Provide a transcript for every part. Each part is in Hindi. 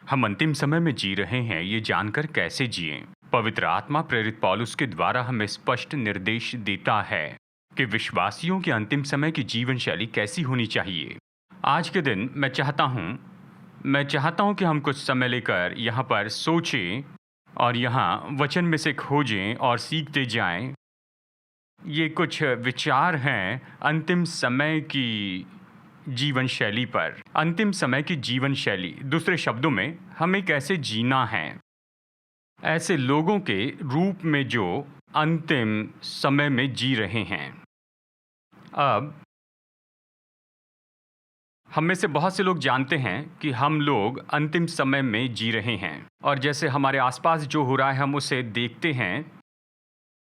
हम अंतिम समय में जी रहे हैं, ये जानकर कैसे जिएं? पवित्र आत्मा प्रेरित पौलुस के द्वारा हमें स्पष्ट निर्देश देता है कि विश्वासियों के अंतिम समय की जीवन शैली कैसी होनी चाहिए। आज के दिन मैं चाहता हूं कि हम कुछ समय लेकर यहाँ पर सोचें और यहाँ वचन में से खोजें और सीखते जाएं। ये कुछ विचार हैं अंतिम समय की जीवन शैली पर। अंतिम समय की जीवन शैली, दूसरे शब्दों में हमें कैसे जीना है, ऐसे लोगों के रूप में जो अंतिम समय में जी रहे हैं। अब हम में से बहुत से लोग जानते हैं कि हम लोग अंतिम समय में जी रहे हैं, और जैसे हमारे आसपास जो हो रहा है हम उसे देखते हैं,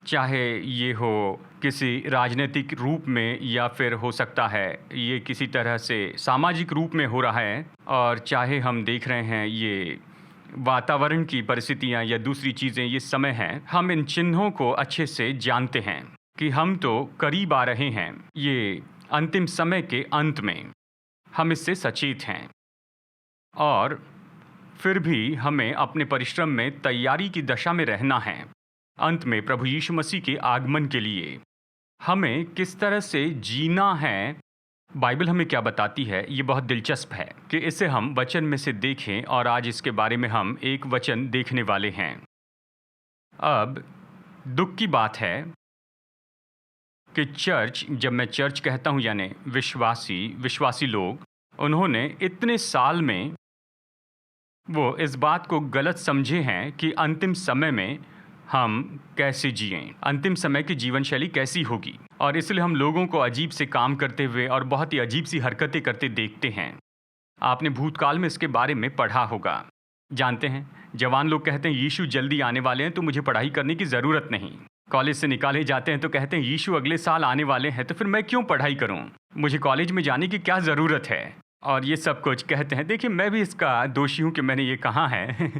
चाहे ये हो किसी राजनीतिक रूप में या फिर हो सकता है ये किसी तरह से सामाजिक रूप में हो रहा है, और चाहे हम देख रहे हैं ये वातावरण की परिस्थितियां या दूसरी चीज़ें, ये समय है। हम इन चिन्हों को अच्छे से जानते हैं कि हम तो करीब आ रहे हैं ये अंतिम समय के अंत में। हम इससे सचेत हैं, और फिर भी हमें अपने परिश्रम में तैयारी की दशा में रहना है अंत में प्रभु यीशु मसीह के आगमन के लिए। हमें किस तरह से जीना है, बाइबल हमें क्या बताती है, ये बहुत दिलचस्प है कि इसे हम वचन में से देखें, और आज इसके बारे में हम एक वचन देखने वाले हैं। अब दुख की बात है कि चर्च, जब मैं चर्च कहता हूँ यानी विश्वासी लोग, उन्होंने इतने साल में वो इस बात को गलत समझे हैं कि अंतिम समय में हम कैसे जिएं, अंतिम समय की जीवन शैली कैसी होगी, और इसलिए हम लोगों को अजीब से काम करते हुए और बहुत ही अजीब सी हरकतें करते देखते हैं। आपने भूतकाल में इसके बारे में पढ़ा होगा। जानते हैं, जवान लोग कहते हैं यीशु जल्दी आने वाले हैं तो मुझे पढ़ाई करने की ज़रूरत नहीं। कॉलेज से निकाले जाते हैं तो कहते हैं यीशु अगले साल आने वाले हैं, तो फिर मैं क्यों पढ़ाई करूं, मुझे कॉलेज में जाने की क्या ज़रूरत है, और ये सब कुछ कहते हैं। देखिए, मैं भी इसका दोषी हूँ कि मैंने ये कहा है।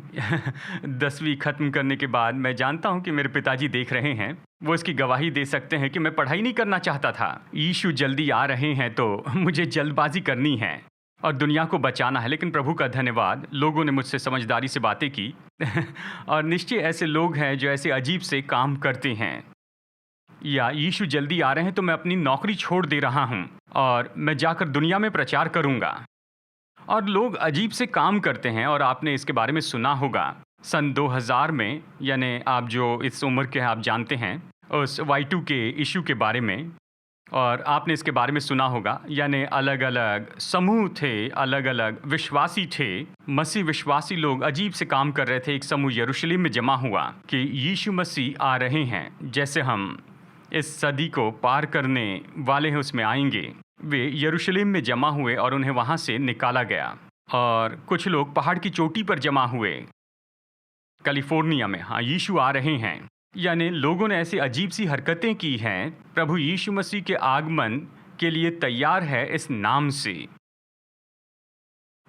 10वीं ख़त्म करने के बाद मैं जानता हूँ कि मेरे पिताजी देख रहे हैं, वो इसकी गवाही दे सकते हैं कि मैं पढ़ाई नहीं करना चाहता था। यीशु जल्दी आ रहे हैं तो मुझे जल्दबाजी करनी है और दुनिया को बचाना है, लेकिन प्रभु का धन्यवाद, लोगों ने मुझसे समझदारी से बातें की। और निश्चय ऐसे लोग हैं जो ऐसे अजीब से काम करते हैं, या यीशु जल्दी आ रहे हैं तो मैं अपनी नौकरी छोड़ दे रहा हूं और मैं जाकर दुनिया में प्रचार करूंगा। और लोग अजीब से काम करते हैं, और आपने इसके बारे में सुना होगा। सन 2000 में, यानी आप जो इस उम्र के हैं आप जानते हैं उस Y2K इशू के बारे में, और आपने इसके बारे में सुना होगा। यानी अलग अलग समूह थे, अलग अलग विश्वासी थे, मसीह विश्वासी लोग अजीब से काम कर रहे थे। एक समूह यरूशलेम में जमा हुआ कि यीशु मसीह आ रहे हैं, जैसे हम इस सदी को पार करने वाले हैं उसमें आएंगे। वे यरूशलेम में जमा हुए और उन्हें वहाँ से निकाला गया, और कुछ लोग पहाड़ की चोटी पर जमा हुए कैलिफोर्निया में। हाँ, यीशु आ रहे हैं, यानी लोगों ने ऐसी अजीब सी हरकतें की हैं। प्रभु यीशु मसीह के आगमन के लिए तैयार है इस नाम से।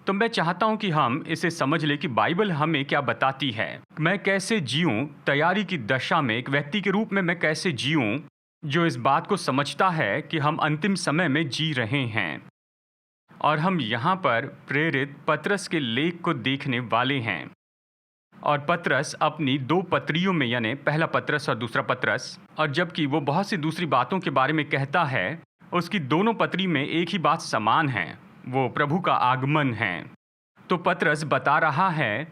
तो मैं चाहता हूं कि हम इसे समझ लें कि बाइबल हमें क्या बताती है। मैं कैसे जीऊं तैयारी की दशा में, एक व्यक्ति के रूप में मैं कैसे जीऊं जो इस बात को समझता है कि हम अंतिम समय में जी रहे हैं। और हम यहाँ पर प्रेरित पतरस के लेख को देखने वाले हैं। और पतरस अपनी 2 पत्रियों में, यानी पहला पतरस और दूसरा पतरस, और जबकि वो बहुत सी दूसरी बातों के बारे में कहता है, उसकी दोनों पत्री में एक ही बात समान है, वो प्रभु का आगमन है। तो पतरस बता रहा है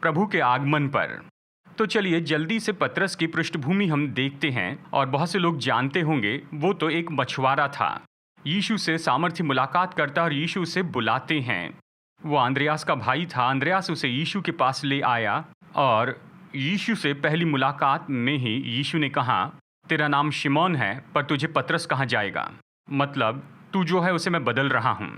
प्रभु के आगमन पर। तो चलिए जल्दी से पतरस की पृष्ठभूमि हम देखते हैं। और बहुत से लोग जानते होंगे, वो तो एक मछुआरा था, यीशु से सामर्थ्य मुलाकात करता और यीशु से बुलाते हैं। वो अंद्रयास का भाई था। अंद्रयास उसे यीशु के पास ले आया, और यीशु से पहली मुलाकात में ही यीशु ने कहा, तेरा नाम शिमोन है, पर तुझे पतरस कहा जाएगा। मतलब तू जो है उसे मैं बदल रहा हूँ।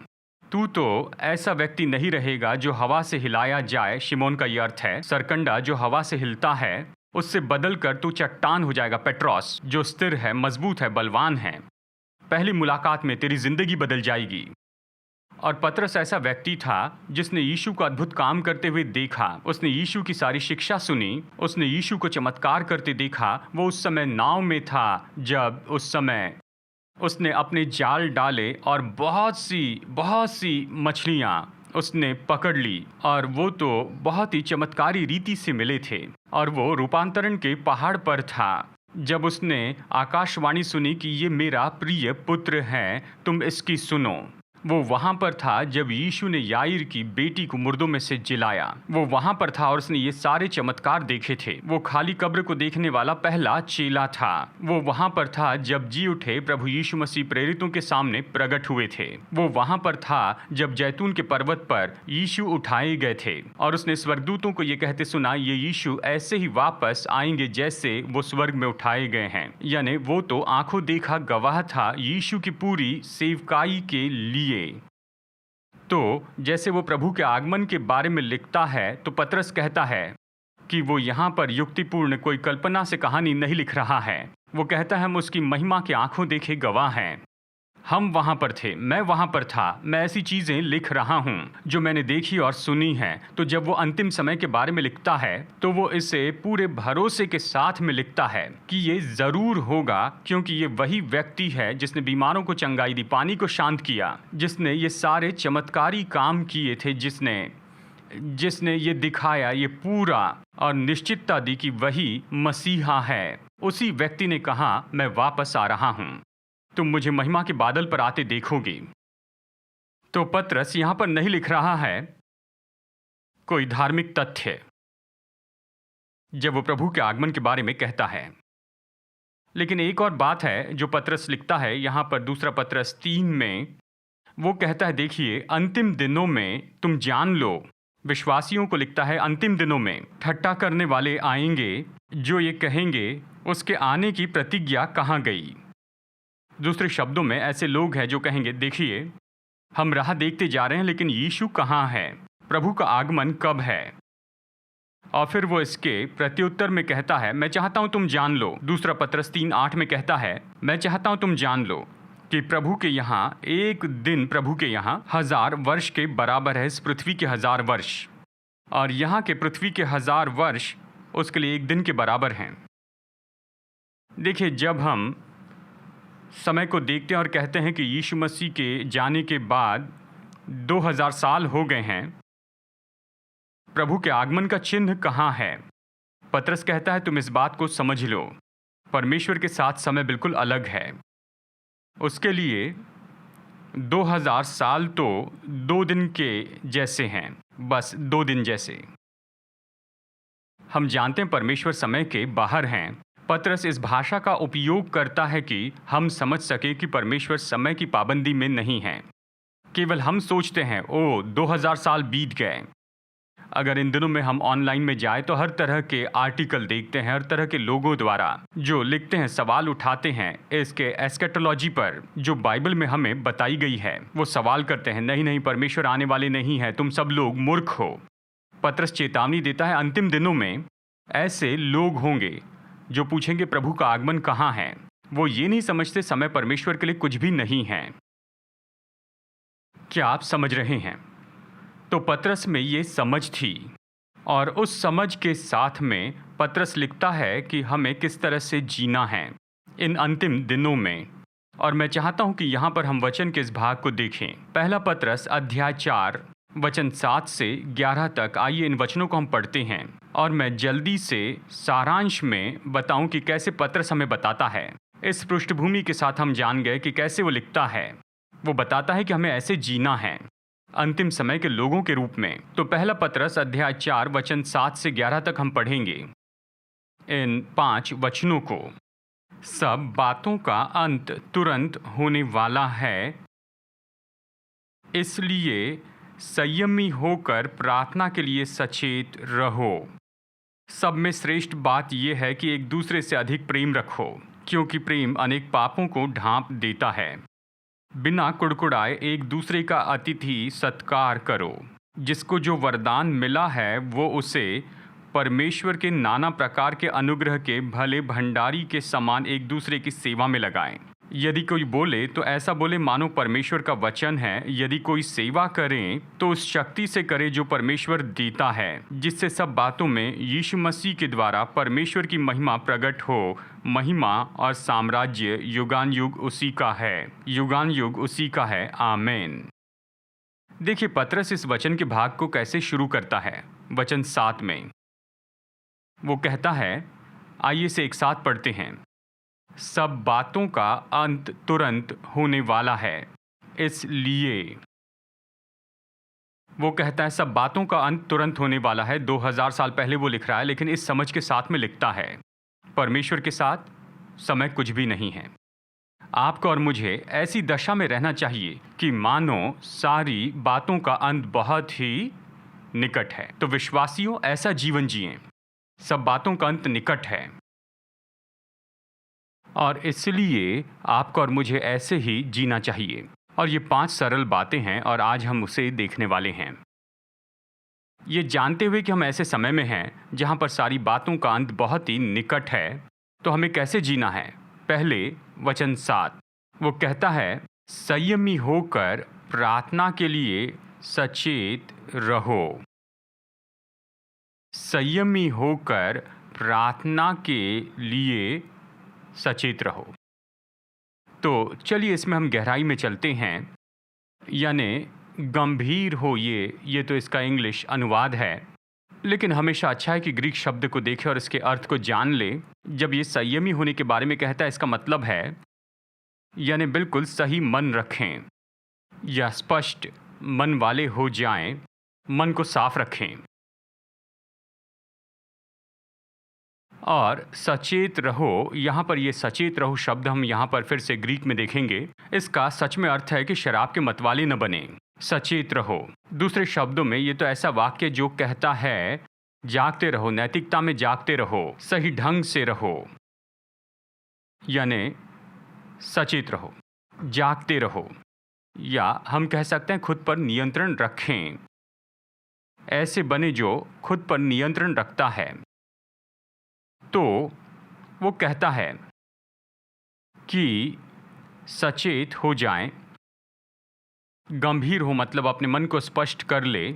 तू तो ऐसा व्यक्ति नहीं रहेगा जो हवा से हिलाया जाए। शिमोन का यह अर्थ है सरकंडा, जो हवा से हिलता है, उससे बदल कर तू चट्टान हो जाएगा। पेट्रोस, जो स्थिर है, मजबूत है, बलवान है। पहली मुलाकात में तेरी जिंदगी बदल जाएगी। और पतरस ऐसा व्यक्ति था जिसने यीशु को अद्भुत काम करते हुए देखा। उसने यीशु की सारी शिक्षा सुनी, उसने यीशु को चमत्कार करते देखा। वो उस समय नाव में था जब उस समय उसने अपने जाल डाले और बहुत सी मछलियाँ उसने पकड़ ली और वो तो बहुत ही चमत्कारी रीति से मिले थे और वो रूपांतरण के पहाड़ पर था। जब उसने आकाशवाणी सुनी कि ये मेरा प्रिय पुत्र है, तुम इसकी सुनो। वो वहां पर था जब यीशु ने याईर की बेटी को मुर्दों में से जिलाया। वो वहां पर था और उसने ये सारे चमत्कार देखे थे। वो खाली कब्र को देखने वाला पहला चेला था। वो वहां पर था जब जी उठे प्रभु यीशु मसीह प्रेरितों के सामने प्रकट हुए थे। वो वहां पर था जब जैतून के पर्वत पर यीशु उठाए गए थे और उसने स्वर्गदूतों को ये कहते सुना, ये यीशु ऐसे ही वापस आएंगे जैसे वो स्वर्ग में उठाए गए हैं। यानी वो तो आंखों देखा गवाह था यीशु की पूरी सेवकाई के लिए। तो जैसे वो प्रभु के आगमन के बारे में लिखता है, तो पतरस कहता है कि वो यहाँ पर युक्तिपूर्ण कोई कल्पना से कहानी नहीं लिख रहा है। वो कहता है हम उसकी महिमा के आंखों देखे गवाह हैं। हम वहाँ पर थे, मैं वहाँ पर था, मैं ऐसी चीज़ें लिख रहा हूँ जो मैंने देखी और सुनी हैं। तो जब वो अंतिम समय के बारे में लिखता है तो वो इसे पूरे भरोसे के साथ में लिखता है कि ये ज़रूर होगा, क्योंकि ये वही व्यक्ति है जिसने बीमारों को चंगाई दी, पानी को शांत किया, जिसने ये सारे चमत्कारी काम किए थे, जिसने ये दिखाया, ये पूरा और निश्चितता दी कि वही मसीहा है। उसी व्यक्ति ने कहा, मैं वापस आ रहा हूँ, तुम मुझे महिमा के बादल पर आते देखोगे। तो पतरस यहां पर नहीं लिख रहा है कोई धार्मिक तथ्य जब वो प्रभु के आगमन के बारे में कहता है। लेकिन एक और बात है जो पतरस लिखता है यहां पर दूसरा पतरस 3 में। वो कहता है, देखिए अंतिम दिनों में तुम जान लो। विश्वासियों को लिखता है, अंतिम दिनों में ठट्टा करने वाले आएंगे जो ये कहेंगे, उसके आने की प्रतिज्ञा कहाँ गई। दूसरे शब्दों में ऐसे लोग हैं जो कहेंगे, देखिए हम राह देखते जा रहे हैं लेकिन यीशु कहाँ है, प्रभु का आगमन कब है। और फिर वो इसके प्रत्युत्तर में कहता है, मैं चाहता हूं तुम जान लो। दूसरा पतरस 3:8 में कहता है, मैं चाहता हूं तुम जान लो कि प्रभु के यहाँ एक दिन प्रभु के यहाँ 1000 वर्ष के बराबर है इस पृथ्वी के 1000 वर्ष, और यहाँ के पृथ्वी के 1000 वर्ष उसके लिए एक दिन के बराबर हैं। देखिए जब हम समय को देखते हैं और कहते हैं कि यीशु मसीह के जाने के बाद 2000 साल हो गए हैं, प्रभु के आगमन का चिन्ह कहाँ है। पतरस कहता है तुम इस बात को समझ लो, परमेश्वर के साथ समय बिल्कुल अलग है। उसके लिए 2000 साल तो 2 दिन के जैसे हैं, बस 2 दिन जैसे। हम जानते हैं परमेश्वर समय के बाहर हैं। पतरस इस भाषा का उपयोग करता है कि हम समझ सके कि परमेश्वर समय की पाबंदी में नहीं है। केवल हम सोचते हैं, ओ 2000 साल बीत गए। अगर इन दिनों में हम ऑनलाइन में जाए तो हर तरह के आर्टिकल देखते हैं, हर तरह के लोगों द्वारा जो लिखते हैं, सवाल उठाते हैं इसके एस्केटोलॉजी पर जो बाइबल में हमें बताई गई है। वो सवाल करते हैं, नहीं नहीं परमेश्वर आने वाले नहीं है, तुम सब लोग मूर्ख हो। पतरस चेतावनी देता है, अंतिम दिनों में ऐसे लोग होंगे जो पूछेंगे प्रभु का आगमन कहाँ है। वो ये नहीं समझते समय परमेश्वर के लिए कुछ भी नहीं है। क्या आप समझ रहे हैं? तो पतरस में ये समझ थी और उस समझ के साथ में पतरस लिखता है कि हमें किस तरह से जीना है इन अंतिम दिनों में। और मैं चाहता हूं कि यहाँ पर हम वचन के इस भाग को देखें। पहला पतरस अध्याय 4 वचन 7 से 11 तक। आइए इन वचनों को हम पढ़ते हैं और मैं जल्दी से सारांश में बताऊं कि कैसे पतरस हमें बताता है। इस पृष्ठभूमि के साथ हम जान गए कि कैसे वो लिखता है। वो बताता है कि हमें ऐसे जीना है अंतिम समय के लोगों के रूप में। तो पहला पतरस अध्याय 4 वचन 7 से 11 तक हम पढ़ेंगे इन 5 वचनों को। सब बातों का अंत तुरंत होने वाला है, इसलिए संयमी होकर प्रार्थना के लिए सचेत रहो। सब में श्रेष्ठ बात यह है कि एक दूसरे से अधिक प्रेम रखो, क्योंकि प्रेम अनेक पापों को ढांप देता है। बिना कुड़कुड़ाए एक दूसरे का अतिथि सत्कार करो। जिसको जो वरदान मिला है वो उसे परमेश्वर के नाना प्रकार के अनुग्रह के भले भंडारी के समान एक दूसरे की सेवा में लगाएं। यदि कोई बोले तो ऐसा बोले मानो परमेश्वर का वचन है। यदि कोई सेवा करे तो उस शक्ति से करे जो परमेश्वर देता है, जिससे सब बातों में यीशु मसीह के द्वारा परमेश्वर की महिमा प्रकट हो। महिमा और साम्राज्य युगान युग उसी का है, युगान युग उसी का है। आमीन। देखिए पतरस इस वचन के भाग को कैसे शुरू करता है। वचन 7 में वो कहता है, आइए से एक साथ पढ़ते हैं। सब बातों का अंत तुरंत होने वाला है, इसलिए वो कहता है सब बातों का अंत तुरंत होने वाला है। 2000 साल पहले वो लिख रहा है, लेकिन इस समझ के साथ में लिखता है परमेश्वर के साथ समय कुछ भी नहीं है। आपको और मुझे ऐसी दशा में रहना चाहिए कि मानो सारी बातों का अंत बहुत ही निकट है। तो विश्वासियों ऐसा जीवन जिएं, सब बातों का अंत निकट है, और इसलिए आपको और मुझे ऐसे ही जीना चाहिए। और ये 5 सरल बातें हैं और आज हम उसे देखने वाले हैं। ये जानते हुए कि हम ऐसे समय में हैं जहां पर सारी बातों का अंत बहुत ही निकट है, तो हमें कैसे जीना है। पहले वचन 7 वो कहता है, संयमी होकर प्रार्थना के लिए सचेत रहो। संयमी होकर प्रार्थना के लिए सचेत रहो। तो चलिए इसमें हम गहराई में चलते हैं। यानी गंभीर हो, ये तो इसका इंग्लिश अनुवाद है, लेकिन हमेशा अच्छा है कि ग्रीक शब्द को देखें और इसके अर्थ को जान ले। जब ये संयमी होने के बारे में कहता है, इसका मतलब है यानी बिल्कुल सही मन रखें या स्पष्ट मन वाले हो जाएं, मन को साफ रखें। और सचेत रहो, यहाँ पर ये सचेत रहो शब्द हम यहाँ पर फिर से ग्रीक में देखेंगे। इसका सच में अर्थ है कि शराब के मतवाले न बने, सचेत रहो। दूसरे शब्दों में ये तो ऐसा वाक्य जो कहता है जागते रहो, नैतिकता में जागते रहो, सही ढंग से रहो, यानी सचेत रहो, जागते रहो, या हम कह सकते हैं खुद पर नियंत्रण रखें। ऐसे बने जो खुद पर नियंत्रण रखता है। तो वो कहता है कि सचेत हो जाएं, गंभीर हो मतलब अपने मन को स्पष्ट कर ले,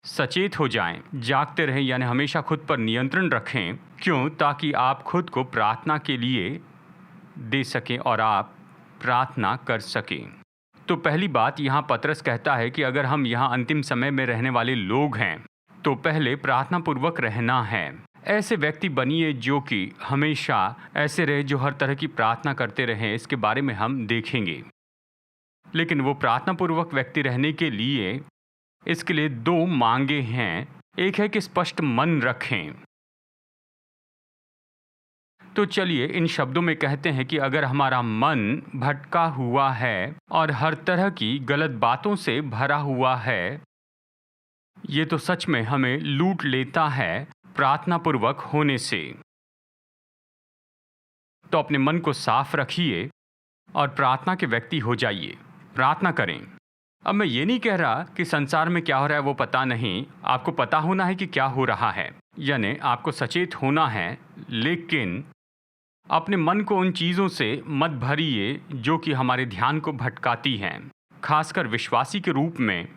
सचेत हो जाएं, जागते रहें यानी हमेशा खुद पर नियंत्रण रखें। क्यों? ताकि आप खुद को प्रार्थना के लिए दे सकें और आप प्रार्थना कर सकें। तो पहली बात यहाँ पतरस कहता है कि अगर हम यहाँ अंतिम समय में रहने वाले लोग हैं तो पहले प्रार्थना पूर्वक रहना है। ऐसे व्यक्ति बनिए जो कि हमेशा ऐसे रहे जो हर तरह की प्रार्थना करते रहें, इसके बारे में हम देखेंगे। लेकिन वो प्रार्थना पूर्वक व्यक्ति रहने के लिए इसके लिए 2 मांगे हैं। एक है कि स्पष्ट मन रखें। तो चलिए इन शब्दों में कहते हैं कि अगर हमारा मन भटका हुआ है और हर तरह की गलत बातों से भरा हुआ है, ये तो सच में हमें लूट लेता है प्रार्थना पूर्वक होने से। तो अपने मन को साफ रखिए और प्रार्थना के व्यक्ति हो जाइए, प्रार्थना करें। अब मैं ये नहीं कह रहा कि संसार में क्या हो रहा है वो पता नहीं, आपको पता होना है कि क्या हो रहा है, यानी आपको सचेत होना है, लेकिन अपने मन को उन चीज़ों से मत भरिए जो कि हमारे ध्यान को भटकाती हैं। खासकर विश्वासी के रूप में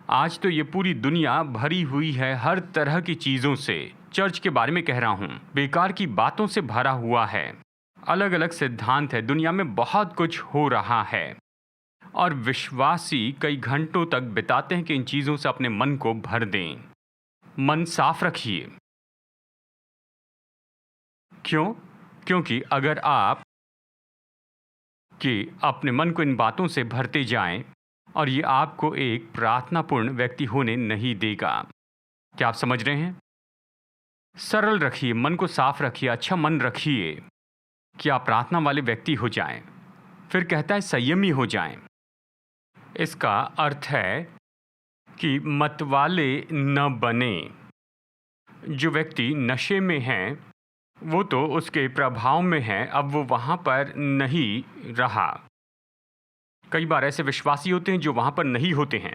आज तो ये पूरी दुनिया भरी हुई है हर तरह की चीज़ों से। चर्च के बारे में कह रहा हूँ, बेकार की बातों से भरा हुआ है। अलग अलग सिद्धांत है, दुनिया में बहुत कुछ हो रहा है और विश्वासी कई घंटों तक बिताते हैं कि इन चीज़ों से अपने मन को भर दें। मन साफ रखिए। क्यों? क्योंकि अगर आप कि अपने मन को इन बातों से भरते जाएं और ये आपको एक प्रार्थनापूर्ण व्यक्ति होने नहीं देगा। क्या आप समझ रहे हैं? सरल रखिए, मन को साफ रखिए, अच्छा मन रखिए कि आप प्रार्थना वाले व्यक्ति हो जाएं। फिर कहता है संयमी हो जाएं। इसका अर्थ है कि मतवाले न बने। जो व्यक्ति नशे में हैं वो तो उसके प्रभाव में है, अब वो वहाँ पर नहीं रहा। कई बार ऐसे विश्वासी होते हैं जो वहाँ पर नहीं होते हैं,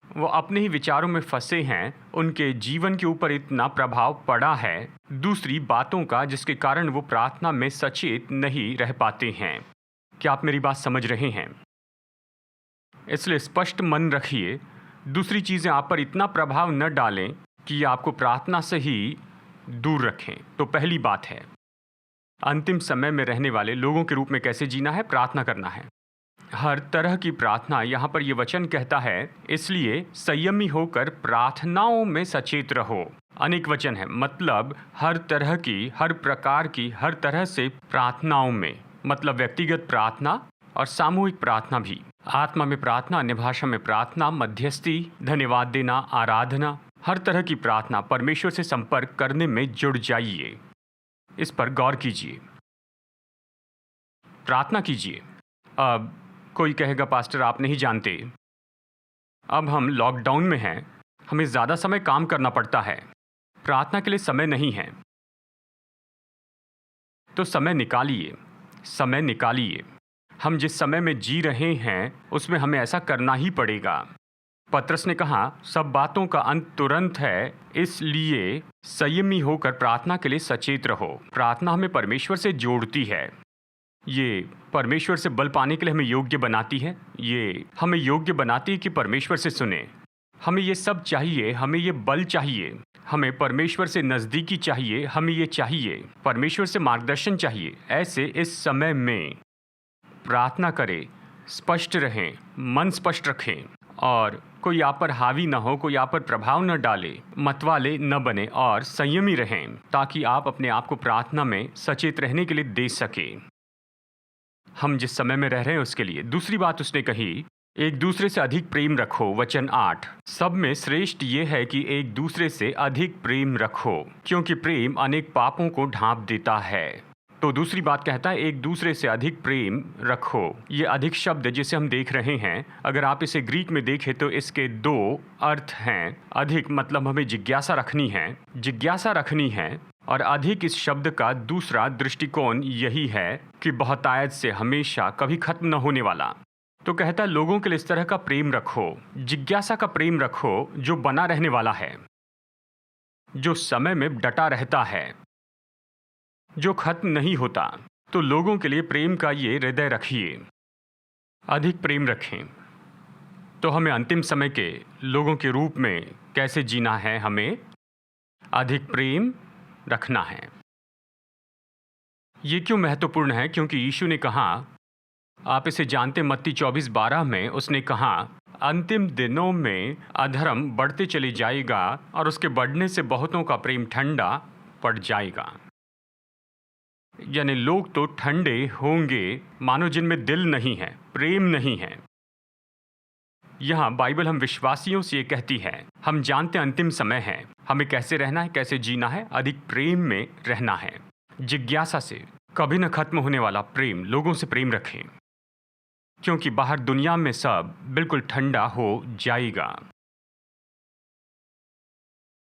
वो अपने ही विचारों में फंसे हैं, उनके जीवन के ऊपर इतना प्रभाव पड़ा है दूसरी बातों का जिसके कारण वो प्रार्थना में सचेत नहीं रह पाते हैं। क्या आप मेरी बात समझ रहे हैं? इसलिए स्पष्ट मन रखिए, दूसरी चीज़ें आप पर इतना प्रभाव न डालें कि आपको प्रार्थना से ही दूर रखें। तो पहली बात है अंतिम समय में रहने वाले लोगों के रूप में कैसे जीना है, प्रार्थना करना है। हर तरह की प्रार्थना, यहाँ पर ये वचन कहता है, इसलिए संयमी होकर प्रार्थनाओं में सचेत रहो। अनेक वचन है, मतलब हर तरह की, हर प्रकार की, हर तरह से प्रार्थनाओं में, मतलब व्यक्तिगत प्रार्थना और सामूहिक प्रार्थना भी। आत्मा में प्रार्थना, अन्य भाषा में प्रार्थना, मध्यस्थी, धन्यवाद देना, आराधना, हर तरह की प्रार्थना, परमेश्वर से संपर्क करने में जुड़ जाइए। इस पर गौर कीजिए, प्रार्थना कीजिए। अब कोई कहेगा, पास्टर आप नहीं जानते, अब हम लॉकडाउन में हैं, हमें ज़्यादा समय काम करना पड़ता है, प्रार्थना के लिए समय नहीं है। तो समय निकालिए, समय निकालिए। हम जिस समय में जी रहे हैं उसमें हमें ऐसा करना ही पड़ेगा। पतरस ने कहा, सब बातों का अंत तुरंत है, इसलिए संयमी होकर प्रार्थना के लिए सचेत रहो। प्रार्थना हमें परमेश्वर से जोड़ती है, ये परमेश्वर से बल पाने के लिए हमें योग्य बनाती है, ये हमें योग्य बनाती है कि परमेश्वर से सुने। हमें ये सब चाहिए, हमें ये बल चाहिए, हमें परमेश्वर से नज़दीकी चाहिए, हमें ये चाहिए, परमेश्वर से मार्गदर्शन चाहिए। ऐसे इस समय में प्रार्थना करें, स्पष्ट रहें, मन स्पष्ट रखें और कोई आप पर हावी ना हो, कोई आप पर प्रभाव न डाले, मतवाले न बने और संयमी रहें, ताकि आप अपने आप को प्रार्थना में सचेत रहने के लिए दे सकें। हम जिस समय में रह रहे हैं उसके लिए। दूसरी बात उसने कही, एक दूसरे से अधिक प्रेम रखो, वचन 8। सब में श्रेष्ठ ये है कि एक दूसरे से अधिक प्रेम रखो, क्योंकि प्रेम अनेक पापों को ढांप देता है। तो दूसरी बात कहता है, एक दूसरे से अधिक प्रेम रखो। ये अधिक शब्द जिसे हम देख रहे हैं, अगर आप इसे ग्रीक में देखें तो इसके दो अर्थ हैं। अधिक मतलब हमें जिज्ञासा रखनी है, जिज्ञासा रखनी है, और अधिक इस शब्द का दूसरा दृष्टिकोण यही है कि बहुतायत से, हमेशा, कभी खत्म न होने वाला। तो कहता है, लोगों के लिए इस तरह का प्रेम रखो, जिज्ञासा का प्रेम रखो, जो बना रहने वाला है, जो समय में डटा रहता है, जो खत्म नहीं होता। तो लोगों के लिए प्रेम का ये हृदय रखिए, अधिक प्रेम रखें। तो हमें अंतिम समय के लोगों के रूप में कैसे जीना है, हमें अधिक प्रेम रखना है। ये क्यों महत्वपूर्ण है? क्योंकि यीशु ने कहा, आप इसे जानते, मत्ती 24:12 में उसने कहा, अंतिम दिनों में अधर्म बढ़ते चले जाएगा और उसके बढ़ने से बहुतों का प्रेम ठंडा पड़ जाएगा। यानी लोग तो ठंडे होंगे, मानो जिनमें दिल नहीं है, प्रेम नहीं है। यहाँ बाइबल हम विश्वासियों से ये कहती है, हम जानते अंतिम समय है, हमें कैसे रहना है, कैसे जीना है, अधिक प्रेम में रहना है, जिज्ञासा से, कभी न खत्म होने वाला प्रेम, लोगों से प्रेम रखें, क्योंकि बाहर दुनिया में सब बिल्कुल ठंडा हो जाएगा।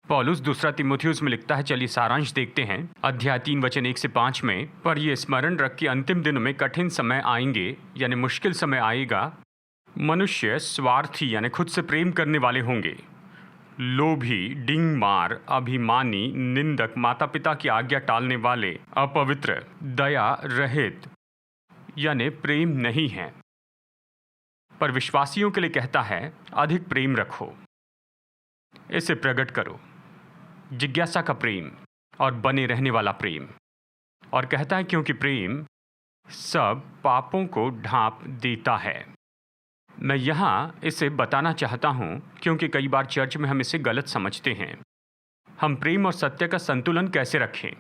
पौलुस दूसरा तीमुथियुस में लिखता है, चलिए सारांश देखते हैं, अध्याय 3 वचन 1 से 5 में, पर ये स्मरण रख कि अंतिम दिनों में कठिन समय आएंगे, यानी मुश्किल समय आएगा। मनुष्य स्वार्थी यानी खुद से प्रेम करने वाले होंगे, लोभी, डिंगमार, अभिमानी, निंदक, माता पिता की आज्ञा टालने वाले, अपवित्र, दया रहित, यानी प्रेम नहीं है। पर विश्वासियों के लिए कहता है, अधिक प्रेम रखो, इसे प्रकट करो, जिज्ञासा का प्रेम और बने रहने वाला प्रेम। और कहता है, क्योंकि प्रेम सब पापों को ढांप देता है। मैं यहाँ इसे बताना चाहता हूँ क्योंकि कई बार चर्च में हम इसे गलत समझते हैं। हम प्रेम और सत्य का संतुलन कैसे रखें?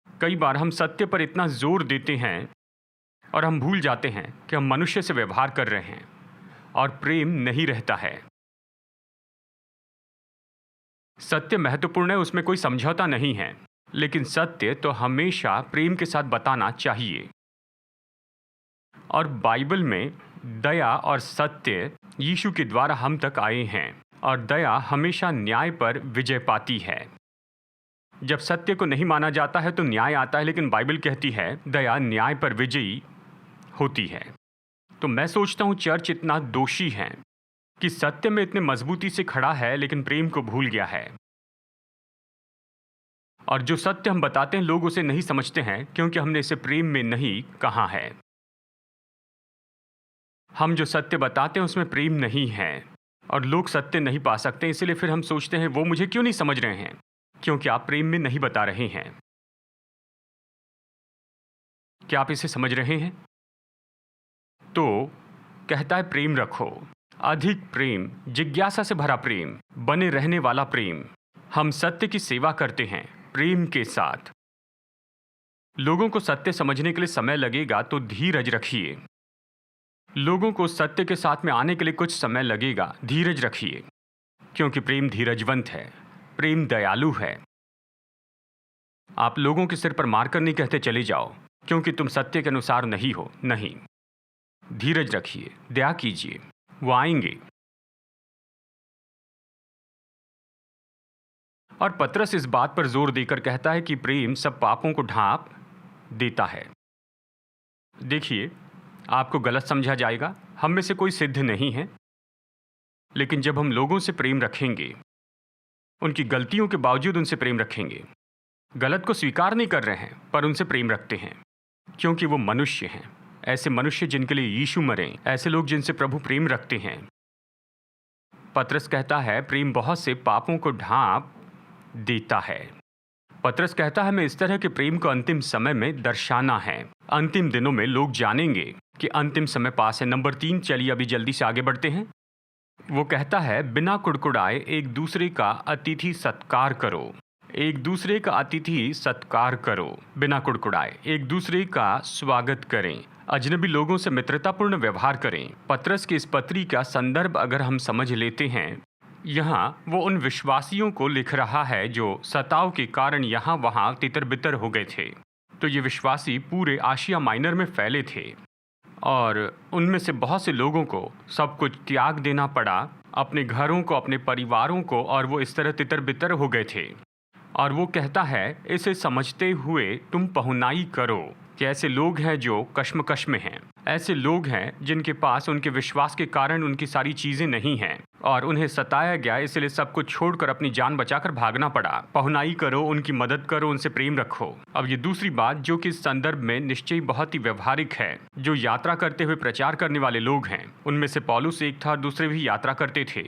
कई बार हम सत्य पर इतना जोर देते हैं और हम भूल जाते हैं कि हम मनुष्य से व्यवहार कर रहे हैं और प्रेम नहीं रहता है। सत्य महत्वपूर्ण है, उसमें कोई समझौता नहीं है, लेकिन सत्य तो हमेशा प्रेम के साथ बताना चाहिए। और बाइबल में दया और सत्य यीशु के द्वारा हम तक आए हैं, और दया हमेशा न्याय पर विजय पाती है। जब सत्य को नहीं माना जाता है तो न्याय आता है, लेकिन बाइबल कहती है दया न्याय पर विजयी होती है। तो मैं सोचता हूँ चर्च इतना दोषी है कि सत्य में इतने मजबूती से खड़ा है लेकिन प्रेम को भूल गया है। और जो सत्य हम बताते हैं लोग उसे नहीं समझते हैं क्योंकि हमने इसे प्रेम में नहीं कहा है। हम जो सत्य बताते हैं उसमें प्रेम नहीं है और लोग सत्य नहीं पा सकते, इसलिए फिर हम सोचते हैं वो मुझे क्यों नहीं समझ रहे हैं, क्योंकि आप प्रेम में नहीं बता रहे हैं। क्या आप इसे समझ रहे हैं? तो कहता है प्रेम रखो, अधिक प्रेम, जिज्ञासा से भरा प्रेम, बने रहने वाला प्रेम। हम सत्य की सेवा करते हैं प्रेम के साथ। लोगों को सत्य समझने के लिए समय लगेगा तो धीरज रखिए। लोगों को सत्य के साथ में आने के लिए कुछ समय लगेगा, धीरज रखिए, क्योंकि प्रेम धीरजवंत है, प्रेम दयालु है। आप लोगों के सिर पर मारकर नहीं कहते चले जाओ, क्योंकि तुम सत्य के अनुसार नहीं हो। नहीं, धीरज रखिए, दया कीजिए, वो आएंगे। और पतरस इस बात पर जोर देकर कहता है कि प्रेम सब पापों को ढांप देता है। देखिए, आपको गलत समझा जाएगा, हम में से कोई सिद्ध नहीं है, लेकिन जब हम लोगों से प्रेम रखेंगे, उनकी गलतियों के बावजूद उनसे प्रेम रखेंगे, गलत को स्वीकार नहीं कर रहे हैं पर उनसे प्रेम रखते हैं, क्योंकि वो मनुष्य हैं। ऐसे मनुष्य जिनके लिए यीशु मरे, ऐसे लोग जिनसे प्रभु प्रेम रखते हैं। पतरस कहता है प्रेम बहुत से पापों को ढांप देता है। पतरस कहता है हमें इस तरह के प्रेम को अंतिम समय में दर्शाना है। अंतिम दिनों में लोग जानेंगे कि अंतिम समय पास है। नंबर 3, चलिए अभी जल्दी से आगे बढ़ते हैं। वो कहता है बिना कुड़कुड़ाए एक दूसरे का अतिथि सत्कार करो। एक दूसरे का अतिथि सत्कार करो, बिना कुड़कुड़ाए एक दूसरे का स्वागत करें, अजनबी लोगों से मित्रतापूर्ण व्यवहार करें। पतरस की इस पत्री का संदर्भ अगर हम समझ लेते हैं, यहाँ वो उन विश्वासियों को लिख रहा है जो सताव के कारण यहाँ वहाँ तितर बितर हो गए थे। तो ये विश्वासी पूरे आशिया माइनर में फैले थे और उनमें से बहुत से लोगों को सब कुछ त्याग देना पड़ा, अपने घरों को, अपने परिवारों को, और वो इस तरह तितर बितर हो गए थे। और वो कहता है इसे समझते हुए तुम पहुनाई करो कि ऐसे लोग हैं जो कश्मकश में हैं, ऐसे लोग हैं जिनके पास उनके विश्वास के कारण उनकी सारी चीज़ें नहीं हैं और उन्हें सताया गया, इसलिए सब कुछ छोड़कर अपनी जान बचाकर भागना पड़ा। पहुनाई करो, उनकी मदद करो, उनसे प्रेम रखो। अब ये दूसरी बात जो कि इस संदर्भ में निश्चय बहुत ही व्यवहारिक है, जो यात्रा करते हुए प्रचार करने वाले लोग हैं, उनमें से पौलुस एक था, दूसरे भी यात्रा करते थे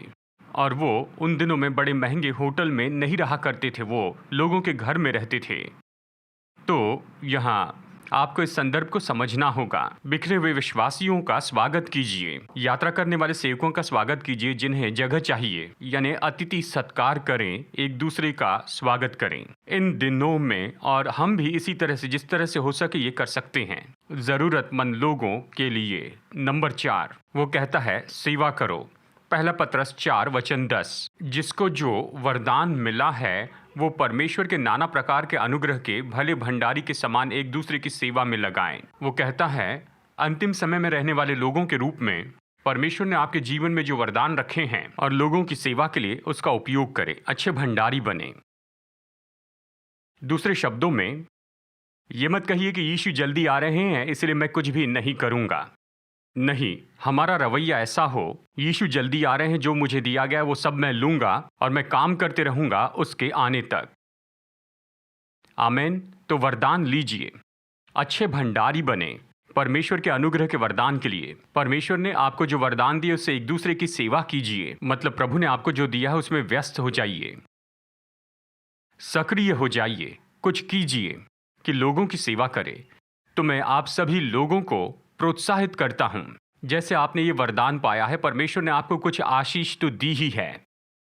और वो उन दिनों में बड़े महंगे होटल में नहीं रहा करते थे, वो लोगों के घर में रहते थे। तो यहाँ आपको इस संदर्भ को समझना होगा। बिखरे हुए विश्वासियों का स्वागत कीजिए, यात्रा करने वाले सेवकों का स्वागत कीजिए जिन्हें जगह चाहिए, यानी अतिथि सत्कार करें, एक दूसरे का स्वागत करें इन दिनों में। और हम भी इसी तरह से, जिस तरह से हो सके ये कर सकते हैं ज़रूरतमंद लोगों के लिए। नंबर 4 वो कहता है सेवा करो। पहला पतरस 4:10, जिसको जो वरदान मिला है वो परमेश्वर के नाना प्रकार के अनुग्रह के भले भंडारी के समान एक दूसरे की सेवा में लगाएं। वो कहता है अंतिम समय में रहने वाले लोगों के रूप में परमेश्वर ने आपके जीवन में जो वरदान रखे हैं और लोगों की सेवा के लिए उसका उपयोग करें, अच्छे भंडारी बने। दूसरे शब्दों में ये मत कहिए कि यीशु जल्दी आ रहे हैं इसलिए मैं कुछ भी नहीं करूंगा। नहीं, हमारा रवैया ऐसा हो, यीशु जल्दी आ रहे हैं, जो मुझे दिया गया वो सब मैं लूंगा और मैं काम करते रहूंगा उसके आने तक। आमीन। तो वरदान लीजिए, अच्छे भंडारी बने परमेश्वर के अनुग्रह के वरदान के लिए। परमेश्वर ने आपको जो वरदान दिए उससे एक दूसरे की सेवा कीजिए, मतलब प्रभु ने आपको जो दिया है उसमें व्यस्त हो जाइए, सक्रिय हो जाइए, कुछ कीजिए कि लोगों की सेवा करे। तो मैं आप सभी लोगों को प्रोत्साहित करता हूं, जैसे आपने ये वरदान पाया है, परमेश्वर ने आपको कुछ आशीष तो दी ही है।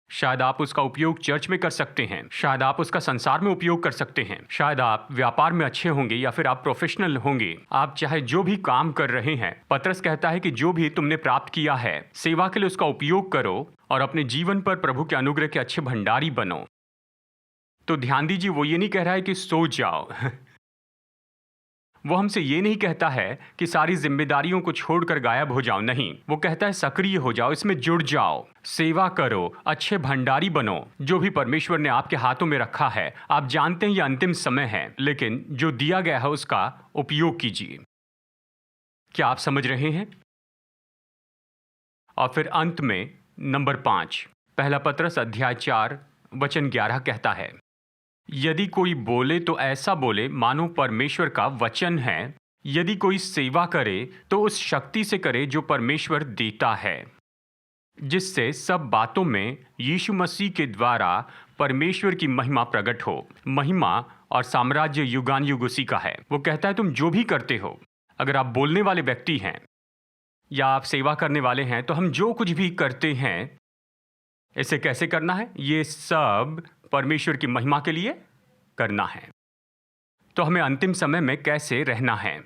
शायद आप उसका उपयोग चर्च में कर सकते हैं, शायद आप उसका संसार में उपयोग कर सकते हैं, शायद आप व्यापार में अच्छे होंगे या फिर आप प्रोफेशनल होंगे। आप चाहे जो भी काम कर रहे हैं, पतरस कहता है कि जो भी तुमने प्राप्त किया है सेवा के लिए उसका उपयोग करो और अपने जीवन पर प्रभु के अनुग्रह के अच्छे भंडारी बनो। तो ध्यान दीजिए, वो ये नहीं कह रहा है कि सो जाओ वो हमसे ये नहीं कहता है कि सारी जिम्मेदारियों को छोड़कर गायब हो जाओ। नहीं, वो कहता है सक्रिय हो जाओ, इसमें जुड़ जाओ, सेवा करो, अच्छे भंडारी बनो। जो भी परमेश्वर ने आपके हाथों में रखा है, आप जानते हैं ये अंतिम समय है, लेकिन जो दिया गया है उसका उपयोग कीजिए। क्या आप समझ रहे हैं? और फिर अंत में नंबर 5 पहला पतरस अध्याय 4:11 कहता है, यदि कोई बोले तो ऐसा बोले मानो परमेश्वर का वचन है, यदि कोई सेवा करे तो उस शक्ति से करे जो परमेश्वर देता है, जिससे सब बातों में यीशु मसीह के द्वारा परमेश्वर की महिमा प्रकट हो। महिमा और साम्राज्य युगान युग उसी का है। वो कहता है तुम जो भी करते हो, अगर आप बोलने वाले व्यक्ति हैं या आप सेवा करने वाले हैं, तो हम जो कुछ भी करते हैं, इसे कैसे करना है? ये सब परमेश्वर की महिमा के लिए करना है। तो हमें अंतिम समय में कैसे रहना है?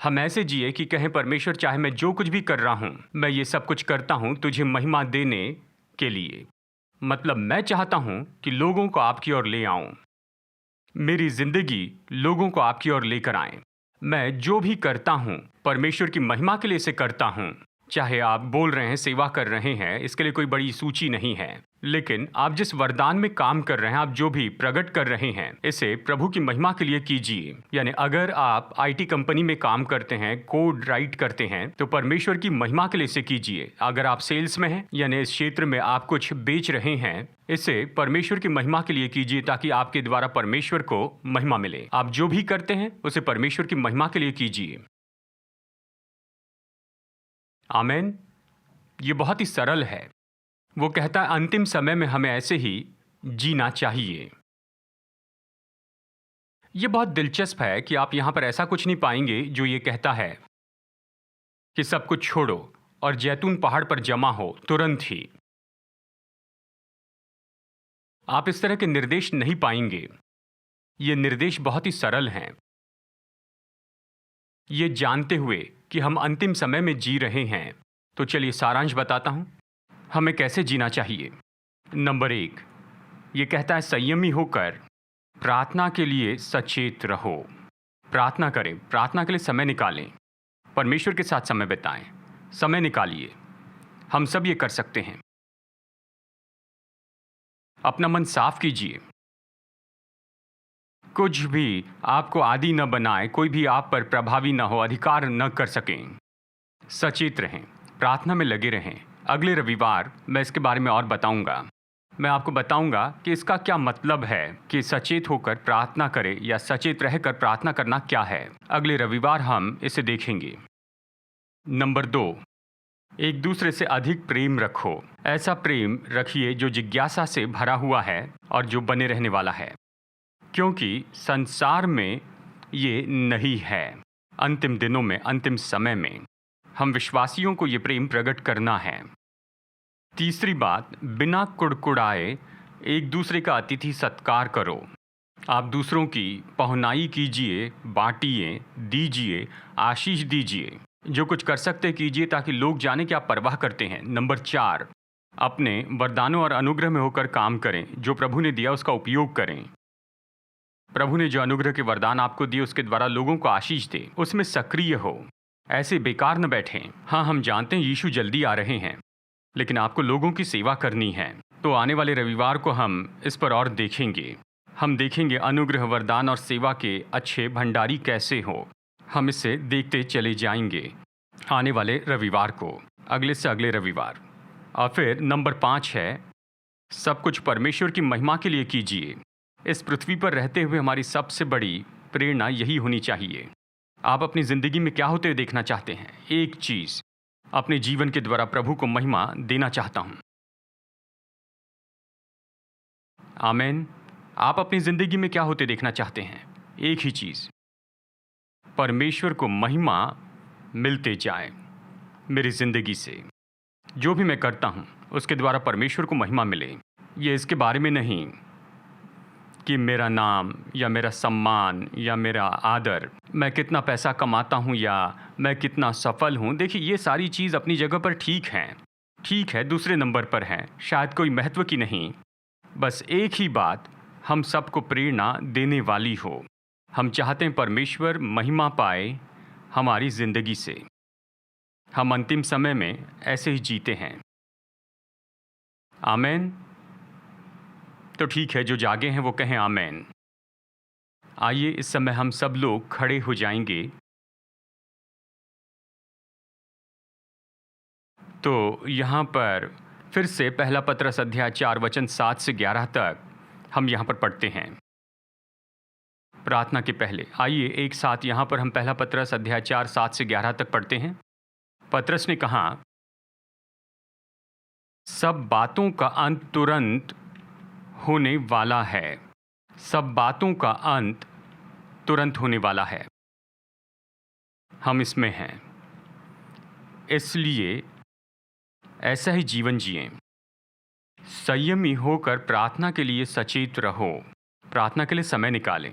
हम ऐसे जिए कि कहें परमेश्वर, चाहे मैं जो कुछ भी कर रहा हूं, मैं ये सब कुछ करता हूं तुझे महिमा देने के लिए। मतलब मैं चाहता हूं कि लोगों को आपकी ओर ले आऊं, मेरी जिंदगी लोगों को आपकी ओर लेकर आए। मैं जो भी करता हूं परमेश्वर की महिमा के लिए इसे करता हूं। चाहे आप बोल रहे हैं, सेवा कर रहे हैं, इसके लिए कोई बड़ी सूची नहीं है, लेकिन आप जिस वरदान में काम कर रहे हैं, आप जो भी प्रकट कर रहे हैं, इसे प्रभु की महिमा के लिए कीजिए। यानी अगर आप आईटी कंपनी में काम करते हैं, कोड राइट करते हैं, तो परमेश्वर की महिमा के लिए इसे कीजिए। अगर आप सेल्स में हैं, यानी इस क्षेत्र में आप कुछ बेच रहे हैं, इसे परमेश्वर की महिमा के लिए कीजिए, ताकि आपके द्वारा परमेश्वर को महिमा मिले। आप जो भी करते हैं उसे परमेश्वर की महिमा के लिए कीजिए। आमेन। ये बहुत ही सरल है। वो कहता है अंतिम समय में हमें ऐसे ही जीना चाहिए। ये बहुत दिलचस्प है कि आप यहां पर ऐसा कुछ नहीं पाएंगे जो ये कहता है कि सब कुछ छोड़ो और जैतून पहाड़ पर जमा हो तुरंत ही। आप इस तरह के निर्देश नहीं पाएंगे। ये निर्देश बहुत ही सरल हैं। ये जानते हुए कि हम अंतिम समय में जी रहे हैं, तो चलिए सारांश बताता हूं हमें कैसे जीना चाहिए। नंबर 1, ये कहता है संयमी होकर प्रार्थना के लिए सचेत रहो। प्रार्थना करें, प्रार्थना के लिए समय निकालें, परमेश्वर के साथ समय बिताएं, समय निकालिए। हम सब ये कर सकते हैं। अपना मन साफ कीजिए। कुछ भी आपको आदी न बनाए, कोई भी आप पर प्रभावी न हो, अधिकार न कर सकें। सचेत रहें, प्रार्थना में लगे रहें। अगले रविवार मैं इसके बारे में और बताऊंगा। मैं आपको बताऊंगा कि इसका क्या मतलब है कि सचेत होकर प्रार्थना करें या सचेत रहकर प्रार्थना करना क्या है। अगले रविवार हम इसे देखेंगे। नंबर 2, एक दूसरे से अधिक प्रेम रखो। ऐसा प्रेम रखिए जो जिज्ञासा से भरा हुआ है और जो बने रहने वाला है, क्योंकि संसार में ये नहीं है। अंतिम दिनों में, अंतिम समय में हम विश्वासियों को ये प्रेम प्रकट करना है। तीसरी बात, बिना कुड़कुड़ाए एक दूसरे का अतिथि सत्कार करो। आप दूसरों की पहुनाई कीजिए, बांटिए, दीजिए, आशीष दीजिए। जो कुछ कर सकते कीजिए ताकि लोग जाने कि आप परवाह करते हैं। नंबर 4, अपने वरदानों और अनुग्रह में होकर काम करें। जो प्रभु ने दिया उसका उपयोग करें। प्रभु ने जो अनुग्रह के वरदान आपको दिए उसके द्वारा लोगों को आशीष दे, उसमें सक्रिय हो। ऐसे बेकार न बैठें। हाँ, हम जानते हैं यीशु जल्दी आ रहे हैं, लेकिन आपको लोगों की सेवा करनी है। तो आने वाले रविवार को हम इस पर और देखेंगे। हम देखेंगे अनुग्रह, वरदान और सेवा के अच्छे भंडारी कैसे हो। हम इसे देखते चले जाएंगे आने वाले रविवार को, अगले से अगले रविवार। और फिर नंबर 5 है, सब कुछ परमेश्वर की महिमा के लिए कीजिए। इस पृथ्वी पर रहते हुए हमारी सबसे बड़ी प्रेरणा यही होनी चाहिए। आप अपनी ज़िंदगी में क्या होते हुए देखना चाहते हैं? एक चीज़, अपने जीवन के द्वारा प्रभु को महिमा देना चाहता हूं। आमेन। आप अपनी ज़िंदगी में क्या होते देखना चाहते हैं? एक ही चीज़, परमेश्वर को महिमा मिलते जाए मेरी ज़िंदगी से। जो भी मैं करता हूं उसके द्वारा परमेश्वर को महिमा मिले। ये इसके बारे में नहीं कि मेरा नाम या मेरा सम्मान या मेरा आदर, मैं कितना पैसा कमाता हूँ या मैं कितना सफल हूँ। देखिए, ये सारी चीज़ अपनी जगह पर ठीक है, दूसरे नंबर पर है, शायद कोई महत्व की नहीं। बस एक ही बात हम सबको प्रेरणा देने वाली हो। हम चाहते हैं परमेश्वर महिमा पाए हमारी ज़िंदगी से। हम अंतिम समय में ऐसे ही जीते हैं। आमेन। तो ठीक है, जो जागे हैं वो कहें आमेन। आइए इस समय हम सब लोग खड़े हो जाएंगे। तो यहाँ पर फिर से पहला पत्रस अध्याय 4 वचन 7 से 11 तक हम यहाँ पर पढ़ते हैं। प्रार्थना के पहले आइए एक साथ यहाँ पर हम पहला पत्रस अध्याय 4 7 से 11 तक पढ़ते हैं। पत्रस ने कहा, सब बातों का अंत तुरंत होने वाला है। सब बातों का अंत तुरंत होने वाला है। हम इसमें हैं, इसलिए ऐसा ही जीवन जिएं। संयमी होकर प्रार्थना के लिए सचेत रहो। प्रार्थना के लिए समय निकालें।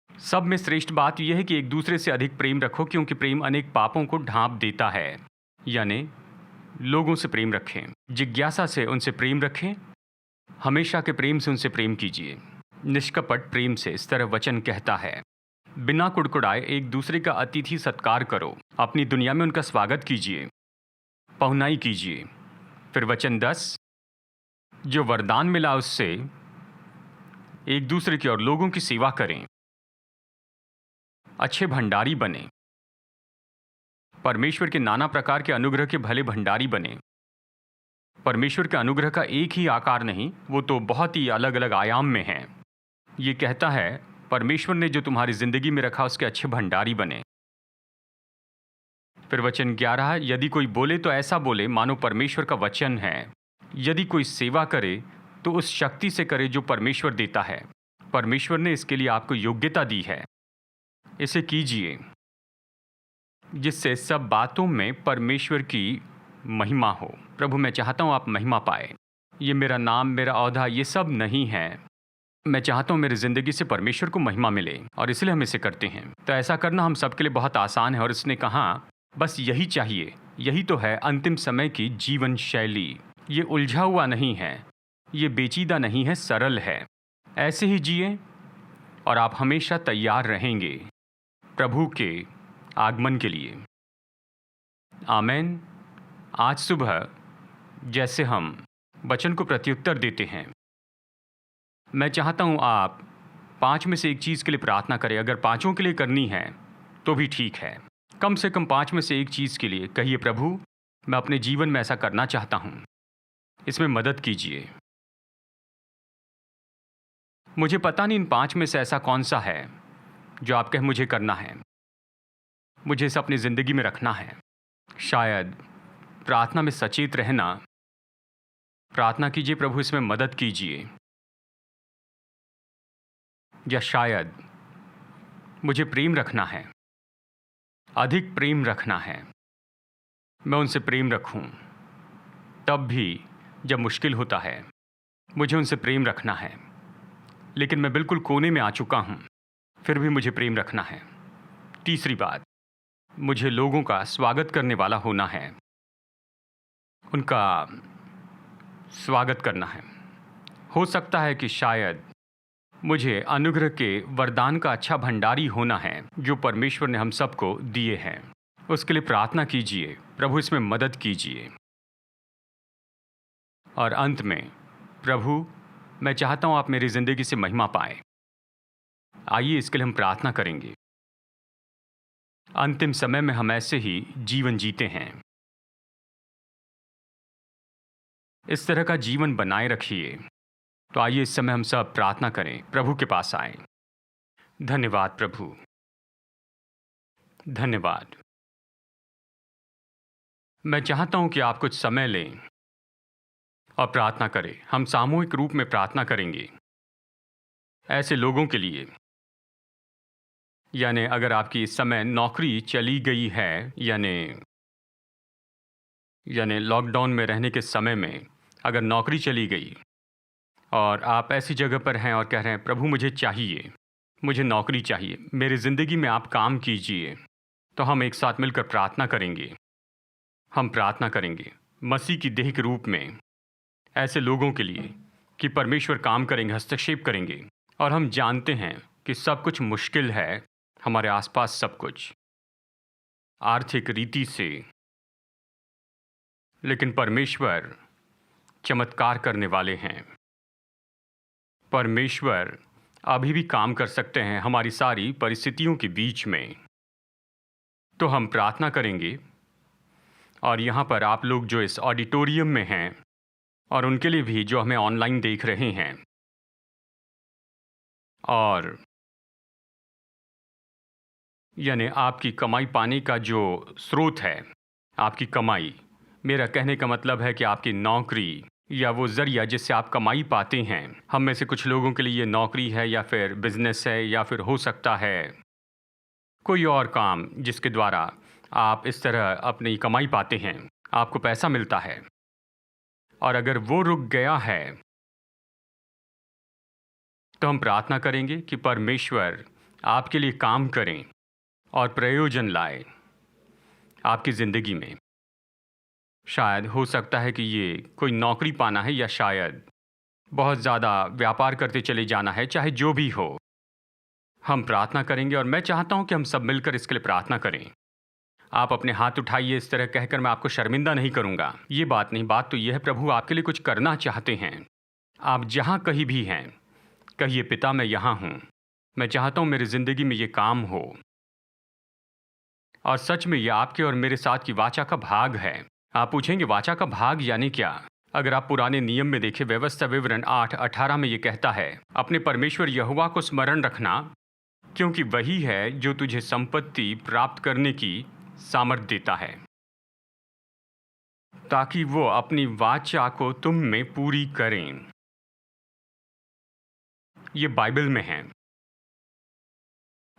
सब में श्रेष्ठ बात यह है कि एक दूसरे से अधिक प्रेम रखो, क्योंकि प्रेम अनेक पापों को ढांप देता है। यानी लोगों से प्रेम रखें, जिज्ञासा से उनसे प्रेम रखें, हमेशा के प्रेम से उनसे प्रेम कीजिए, निष्कपट प्रेम से। इस तरह वचन कहता है, बिना कुड़कुड़ाए एक दूसरे का अतिथि सत्कार करो, अपनी दुनिया में उनका स्वागत कीजिए, पहुनाई कीजिए। फिर वचन 10, जो वरदान मिला उससे एक दूसरे की और लोगों की सेवा करें, अच्छे भंडारी बने, परमेश्वर के नाना प्रकार के अनुग्रह के भले भंडारी बने। परमेश्वर के अनुग्रह का एक ही आकार नहीं, वो तो बहुत ही अलग अलग आयाम में है। ये कहता है परमेश्वर ने जो तुम्हारी जिंदगी में रखा उसके अच्छे भंडारी बने। फिर वचन 11, यदि कोई बोले तो ऐसा बोले मानो परमेश्वर का वचन है। यदि कोई सेवा करे तो उस शक्ति से करे जो परमेश्वर देता है। परमेश्वर ने इसके लिए आपको योग्यता दी है, इसे कीजिए, जिससे सब बातों में परमेश्वर की महिमा हो। प्रभु, मैं चाहता हूँ आप महिमा पाए। ये मेरा नाम, मेरा औहदा, ये सब नहीं है। मैं चाहता हूँ मेरी ज़िंदगी से परमेश्वर को महिमा मिले, और इसलिए हम इसे करते हैं। तो ऐसा करना हम सबके लिए बहुत आसान है। और इसने कहा बस यही चाहिए। यही तो है अंतिम समय की जीवन शैली। ये उलझा हुआ नहीं है, ये पेचीदा नहीं है, सरल है। ऐसे ही जिए और आप हमेशा तैयार रहेंगे प्रभु के आगमन के लिए। आमेन। आज सुबह जैसे हम वचन को प्रत्युत्तर देते हैं, मैं चाहता हूं आप 5 में से एक चीज़ के लिए प्रार्थना करें। अगर 5 के लिए करनी है तो भी ठीक है। कम से कम 5 में से एक चीज़ के लिए कहिए, प्रभु मैं अपने जीवन में ऐसा करना चाहता हूं, इसमें मदद कीजिए। मुझे पता नहीं इन 5 में से ऐसा कौन सा है जो आप कहें मुझे करना है, मुझे इसे अपनी ज़िंदगी में रखना है। शायद प्रार्थना में सचेत रहना। प्रार्थना कीजिए, प्रभु इसमें मदद कीजिए। या शायद मुझे प्रेम रखना है, अधिक प्रेम रखना है, मैं उनसे प्रेम रखूं, तब भी जब मुश्किल होता है मुझे उनसे प्रेम रखना है। लेकिन मैं बिल्कुल कोने में आ चुका हूं, फिर भी मुझे प्रेम रखना है। तीसरी बात, मुझे लोगों का स्वागत करने वाला होना है, उनका स्वागत करना है। हो सकता है कि शायद मुझे अनुग्रह के वरदान का अच्छा भंडारी होना है जो परमेश्वर ने हम सबको दिए हैं। उसके लिए प्रार्थना कीजिए, प्रभु इसमें मदद कीजिए। और अंत में, प्रभु मैं चाहता हूं आप मेरी जिंदगी से महिमा पाए। आइए इसके लिए हम प्रार्थना करेंगे। अंतिम समय में हम ऐसे ही जीवन जीते हैं। इस तरह का जीवन बनाए रखिए। तो आइए इस समय हम सब प्रार्थना करें, प्रभु के पास आएं। धन्यवाद प्रभु, धन्यवाद। मैं चाहता हूं कि आप कुछ समय लें और प्रार्थना करें। हम सामूहिक रूप में प्रार्थना करेंगे ऐसे लोगों के लिए, यानी अगर आपकी इस समय नौकरी चली गई है, यानी लॉकडाउन में रहने के समय में अगर नौकरी चली गई और आप ऐसी जगह पर हैं और कह रहे हैं, प्रभु मुझे चाहिए, मुझे नौकरी चाहिए, मेरी ज़िंदगी में आप काम कीजिए, तो हम एक साथ मिलकर प्रार्थना करेंगे। हम प्रार्थना करेंगे मसीह की देह के रूप में ऐसे लोगों के लिए कि परमेश्वर काम करेंगे, हस्तक्षेप करेंगे। और हम जानते हैं कि सब कुछ मुश्किल है हमारे आसपास, सब कुछ आर्थिक रीति से, लेकिन परमेश्वर चमत्कार करने वाले हैं। परमेश्वर अभी भी काम कर सकते हैं हमारी सारी परिस्थितियों के बीच में। तो हम प्रार्थना करेंगे। और यहाँ पर आप लोग जो इस ऑडिटोरियम में हैं और उनके लिए भी जो हमें ऑनलाइन देख रहे हैं, और यानी आपकी कमाई पाने का जो स्रोत है, आपकी कमाई, मेरा कहने का मतलब है कि आपकी नौकरी या वो ज़रिया जिससे आप कमाई पाते हैं। हम में से कुछ लोगों के लिए ये नौकरी है या फिर बिजनेस है या फिर हो सकता है कोई और काम जिसके द्वारा आप इस तरह अपनी कमाई पाते हैं, आपको पैसा मिलता है। और अगर वो रुक गया है तो हम प्रार्थना करेंगे कि परमेश्वर आपके लिए काम करें और प्रयोजन लाए आपकी ज़िंदगी में। शायद हो सकता है कि ये कोई नौकरी पाना है या शायद बहुत ज़्यादा व्यापार करते चले जाना है, चाहे जो भी हो। हम प्रार्थना करेंगे और मैं चाहता हूं कि हम सब मिलकर इसके लिए प्रार्थना करें। आप अपने हाथ उठाइए इस तरह कहकर, मैं आपको शर्मिंदा नहीं करूंगा। ये बात नहीं, बात तो यह है प्रभु आपके लिए कुछ करना चाहते हैं। आप जहां कहीं भी हैं कहिए, पिता मैं यहां हूं, मैं चाहता हूं मेरी ज़िंदगी में ये काम हो। और सच में यह आपके और मेरे साथ की वाचा का भाग है। आप पूछेंगे वाचा का भाग यानी क्या? अगर आप पुराने नियम में देखें, व्यवस्था विवरण 8:18 में यह कहता है, अपने परमेश्वर यहोवा को स्मरण रखना, क्योंकि वही है जो तुझे संपत्ति प्राप्त करने की सामर्थ देता है, ताकि वो अपनी वाचा को तुम में पूरी करें। ये बाइबल में है।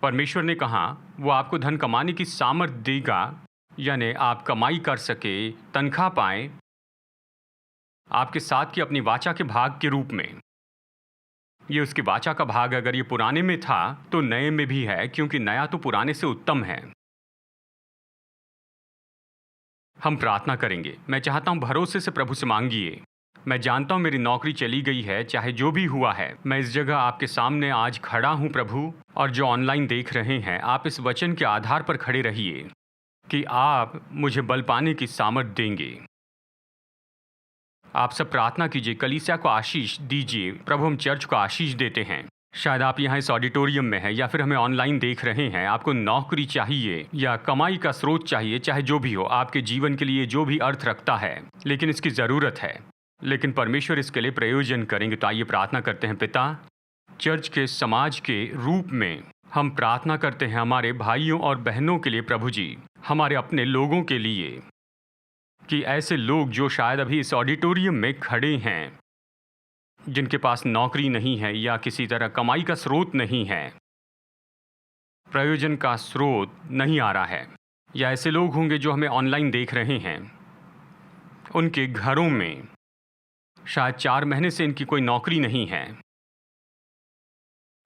परमेश्वर ने कहा वो आपको धन कमाने की सामर्थ देगा, यानी आप कमाई कर सके, तनख्वाह पाएं, आपके साथ की अपनी वाचा के भाग के रूप में। ये उसकी वाचा का भाग, अगर ये पुराने में था तो नए में भी है, क्योंकि नया तो पुराने से उत्तम है। हम प्रार्थना करेंगे। मैं चाहता हूं भरोसे से प्रभु से मांगिए। मैं जानता हूं मेरी नौकरी चली गई है, चाहे जो भी हुआ है। मैं इस जगह आपके सामने आज खड़ा हूं प्रभु, और जो ऑनलाइन देख रहे हैं, आप इस वचन के आधार पर खड़े रहिए कि आप मुझे बल पाने की सामर्थ देंगे। आप सब प्रार्थना कीजिए, कलीसिया को आशीष दीजिए। प्रभु हम चर्च को आशीष देते हैं। शायद आप यहाँ इस ऑडिटोरियम में हैं या फिर हमें ऑनलाइन देख रहे हैं। आपको नौकरी चाहिए या कमाई का स्रोत चाहिए, चाहे जो भी हो, आपके जीवन के लिए जो भी अर्थ रखता है, लेकिन इसकी ज़रूरत है, लेकिन परमेश्वर इसके लिए प्रयोजन करेंगे। तो आइए प्रार्थना करते हैं। पिता, चर्च के समाज के रूप में हम प्रार्थना करते हैं हमारे भाइयों और बहनों के लिए प्रभु जी, हमारे अपने लोगों के लिए, कि ऐसे लोग जो शायद अभी इस ऑडिटोरियम में खड़े हैं, जिनके पास नौकरी नहीं है या किसी तरह कमाई का स्रोत नहीं है, प्रयोजन का स्रोत नहीं आ रहा है, या ऐसे लोग होंगे जो हमें ऑनलाइन देख रहे हैं, उनके घरों में शायद 4 महीने से इनकी कोई नौकरी नहीं है।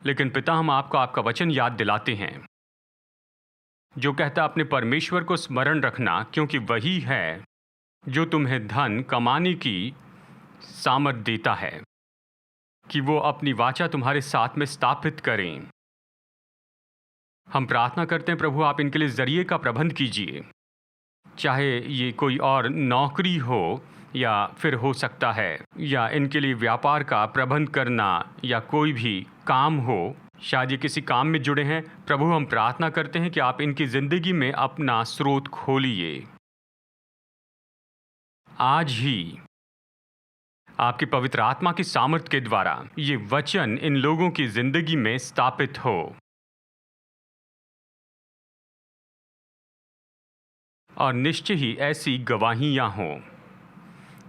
लेकिन पिता, हम आपको आपका वचन याद दिलाते हैं जो कहता अपने परमेश्वर को स्मरण रखना, क्योंकि वही है जो तुम्हें धन कमाने की सामर्थ देता है, कि वो अपनी वाचा तुम्हारे साथ में स्थापित करें। हम प्रार्थना करते हैं प्रभु, आप इनके लिए जरिए का प्रबंध कीजिए, चाहे ये कोई और नौकरी हो या फिर हो सकता है या इनके लिए व्यापार का प्रबंध करना या कोई भी काम हो, शायद ये किसी काम में जुड़े हैं। प्रभु हम प्रार्थना करते हैं कि आप इनकी ज़िंदगी में अपना स्रोत खोलिए। आज ही आपकी पवित्र आत्मा की सामर्थ के द्वारा ये वचन इन लोगों की ज़िंदगी में स्थापित हो, और निश्चय ही ऐसी गवाहियाँ हों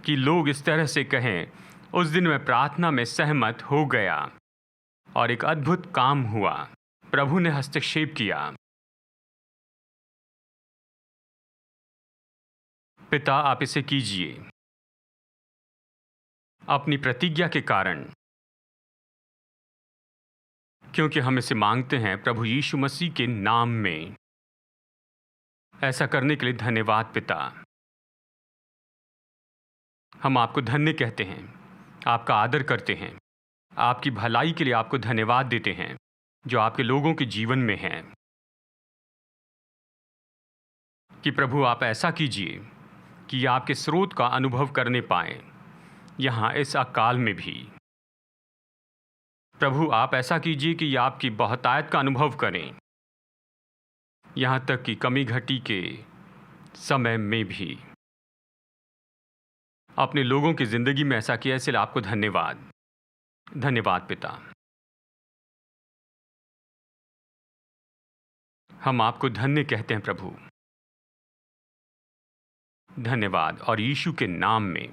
कि लोग इस तरह से कहें, उस दिन मैं प्रार्थना में सहमत हो गया और एक अद्भुत काम हुआ, प्रभु ने हस्तक्षेप किया। पिता, आप इसे कीजिए अपनी प्रतिज्ञा के कारण, क्योंकि हम इसे मांगते हैं प्रभु यीशु मसीह के नाम में। ऐसा करने के लिए धन्यवाद पिता। हम आपको धन्य कहते हैं, आपका आदर करते हैं, आपकी भलाई के लिए आपको धन्यवाद देते हैं जो आपके लोगों के जीवन में है। कि प्रभु आप ऐसा कीजिए कि आपके स्रोत का अनुभव करने पाएं यहाँ इस अकाल में भी। प्रभु आप ऐसा कीजिए कि आपकी बहुतायत का अनुभव करें, यहाँ तक कि कमी घटी के समय में भी अपने लोगों की ज़िंदगी में ऐसा किया, इसलिए आपको धन्यवाद। धन्यवाद पिता। हम आपको धन्य कहते हैं प्रभु। धन्यवाद, और यीशु के नाम में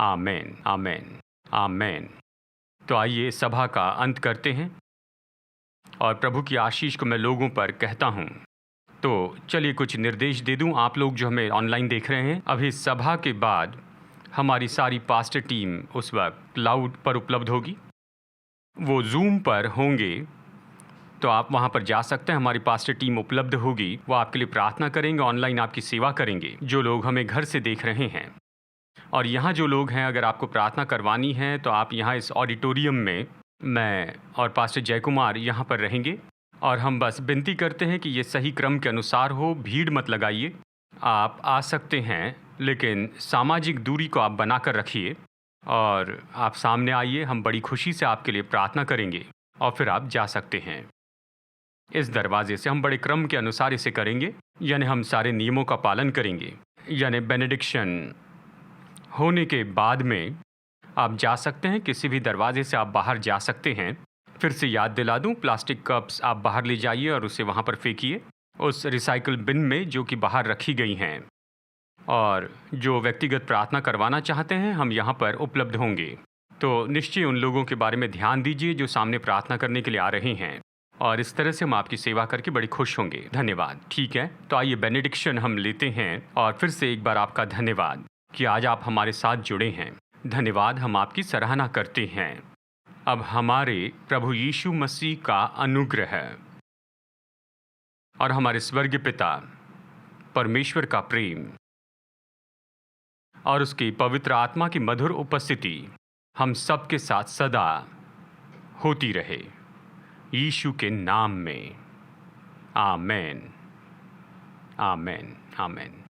आमेन, आमेन, आमेन। तो आइए सभा का अंत करते हैं और प्रभु की आशीष को मैं लोगों पर कहता हूँ। तो चलिए कुछ निर्देश दे दूं आप लोग जो हमें ऑनलाइन देख रहे हैं। अभी सभा के बाद हमारी सारी पास्टर टीम उस वक्त क्लाउड पर उपलब्ध होगी, वो जूम पर होंगे, तो आप वहाँ पर जा सकते हैं। हमारी पास्टर टीम उपलब्ध होगी, वो आपके लिए प्रार्थना करेंगे, ऑनलाइन आपकी सेवा करेंगे। जो लोग हमें घर से देख रहे हैं और यहाँ जो लोग हैं, अगर आपको प्रार्थना करवानी है तो आप यहाँ इस ऑडिटोरियम में मैं और पास्टर जय कुमार यहाँ पर रहेंगे और हम बस विनती करते हैं कि ये सही क्रम के अनुसार हो, भीड़ मत लगाइए। आप आ सकते हैं लेकिन सामाजिक दूरी को आप बना कर रखिए और आप सामने आइए, हम बड़ी खुशी से आपके लिए प्रार्थना करेंगे और फिर आप जा सकते हैं। इस दरवाजे से हम बड़े क्रम के अनुसार इसे करेंगे, यानी हम सारे नियमों का पालन करेंगे। यानी बेनेडिक्शन होने के बाद में आप जा सकते हैं, किसी भी दरवाजे से आप बाहर जा सकते हैं। फिर से याद दिला दूं, प्लास्टिक कप्स आप बाहर ले जाइए और उसे वहाँ पर फेंकिए उस रिसाइकल बिन में जो कि बाहर रखी गई हैं। और जो व्यक्तिगत प्रार्थना करवाना चाहते हैं, हम यहाँ पर उपलब्ध होंगे। तो निश्चय उन लोगों के बारे में ध्यान दीजिए जो सामने प्रार्थना करने के लिए आ रहे हैं और इस तरह से हम आपकी सेवा करके बड़ी खुश होंगे। धन्यवाद। ठीक है, तो आइए बेनेडिक्शन हम लेते हैं और फिर से एक बार आपका धन्यवाद कि आज आप हमारे साथ जुड़े हैं। धन्यवाद, हम आपकी सराहना करते हैं। अब हमारे प्रभु यीशु मसीह का अनुग्रह और हमारे स्वर्गीय पिता परमेश्वर का प्रेम और उसकी पवित्र आत्मा की मधुर उपस्थिति हम सब के साथ सदा होती रहे, यीशु के नाम में। आमेन, आमेन, आमेन।